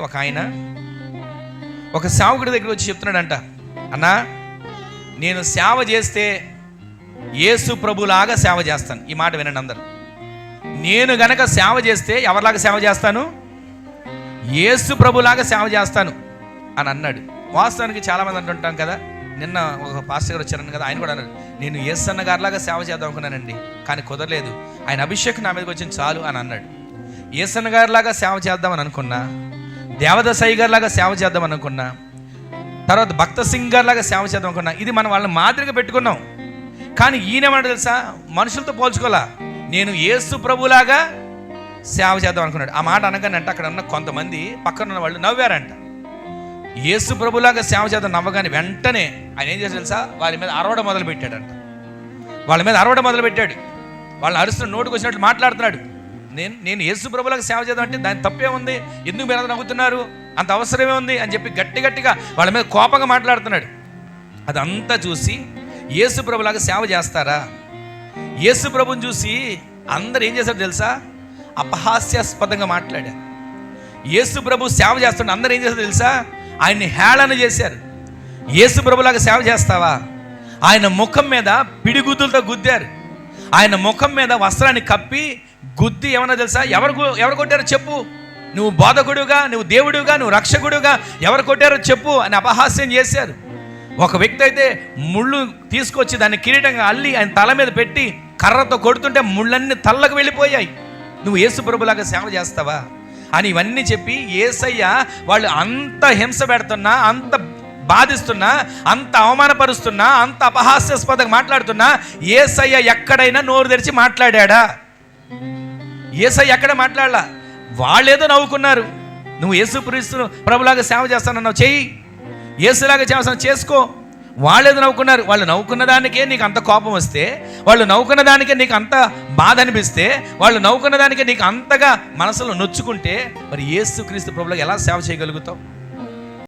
ఒక ఆయన ఒక సేవకుడి దగ్గర వచ్చి చెప్తున్నాడంట, అన్నా నేను సేవ చేస్తే యేసు ప్రభులాగా సేవ చేస్తాను. ఈ మాట వినండి అందరు. నేను గనక సేవ చేస్తే ఎవరిలాగా సేవ చేస్తాను? యేసు ప్రభులాగా సేవ చేస్తాను అని అన్నాడు. వాస్తవానికి చాలామంది అంటుంటాం కదా, నిన్న ఒక పాస్టర్ గారు వచ్చారని కదా, ఆయన కూడా అన్నాడు, నేను యేసన్న గారిలాగా సేవ చేద్దాం అనుకున్నానండి, కానీ కుదరలేదు, ఆయన అభిషేకం నా మీదకి వచ్చింది చాలు అని అన్నాడు. యేసన్న గారిలాగా సేవ చేద్దామని అనుకున్నా, దేవదాసయ్య గారిలాగా సేవ చేద్దాం అనుకున్నా, తర్వాత భక్త సింగ్ గారిలాగా సేవ చేద్దాం అనుకున్నా. ఇది మనం వాళ్ళని మాదిరిగా పెట్టుకున్నాం. కానీ ఈయనేమన్నా తెలుసా, మనుషులతో పోల్చుకోలే, నేను యేసు ప్రభులాగా సేవ చేద్దాం అనుకున్నాడు. ఆ మాట అనగానే అంటే అక్కడ ఉన్న కొంతమంది పక్కన ఉన్న వాళ్ళు నవ్వారంట. యేసు ప్రభులాగా సేవ చేద్దాం నవ్వగానే వెంటనే ఆయన ఏం చేశాడు తెలుసా, వాళ్ళ మీద అరవడం మొదలు పెట్టాడంట. వాళ్ళ మీద అరవడం మొదలు పెట్టాడు. వాళ్ళని అరుస్తున్న నోటుకు వచ్చినట్లు మాట్లాడుతున్నాడు. నేను యేసు ప్రభులాగా సేవ చేద్దాం అంటే దాని తప్పే ఉంది, ఎందుకు మీరు అంత నవ్వుతున్నారు, అంత అవసరమే ఉంది అని చెప్పి గట్టిగా వాళ్ళ మీద కోపంగా మాట్లాడుతున్నాడు. అదంతా చూసి యేసు ప్రభులాగా సేవ చేస్తారా? యేసు ప్రభుని చూసి అందరు ఏం చేశారు తెలుసా, అపహాస్యాస్పదంగా మాట్లాడారు. యేసు ప్రభు సేవ చేస్తుంటే అందరు ఏం చేశారు తెలుసా, ఆయన్ని హేళన చేశారు. యేసు ప్రభులాగా సేవ చేస్తావా? ఆయన ముఖం మీద పిడిగుద్దులతో గుద్దారు. ఆయన ముఖం మీద వస్త్రాన్ని కప్పి గుద్ది ఏమన్నా తెలుసా, ఎవరు కొట్టారో చెప్పు, నువ్వు బోధకుడుగా, నువ్వు దేవుడుగా, నువ్వు రక్షకుడుగా ఎవరు కొట్టారో చెప్పు అని అపహాస్యం చేశారు. ఒక వ్యక్తి అయితే ముళ్ళు తీసుకొచ్చి దాన్ని కిరీటంగా అల్లి ఆయన తల మీద పెట్టి కర్రతో కొడుతుంటే ముళ్ళన్నీ తల్లకు వెళ్ళిపోయాయి. నువ్వు యేసు ప్రభులాగా సేవ చేస్తావా అని ఇవన్నీ చెప్పి యేసయ్య వాళ్ళు అంత హింస పెడుతున్నా, అంత బాధిస్తున్నా, అంత అవమానపరుస్తున్నా, అంత అపహాస్యాస్పదంగా మాట్లాడుతున్నా, యేసయ్య ఎక్కడైనా నోరు తెరిచి మాట్లాడా? యేసయ్య ఎక్కడ మాట్లాడలా. వాళ్ళేదో నవ్వుకున్నారు. నువ్వు యేసు ప్రభులాగా సేవ చేస్తానన్నావు, చెయ్యి, యేసులాగా చేస్తాను చేసుకో. వాళ్ళేదో నవ్వుకున్నారు. వాళ్ళు నవ్వుకున్న దానికే నీకు అంత కోపం వస్తే, వాళ్ళు నవ్వుకున్న దానికే నీకు అంత బాధ అనిపిస్తే, వాళ్ళు నవ్వుకున్న దానికే నీకు అంతగా మనసులో నొచ్చుకుంటే, మరి యేసుక్రీస్తు ప్రభువులాగా ఎలా సేవ చేయగలుగుతావు?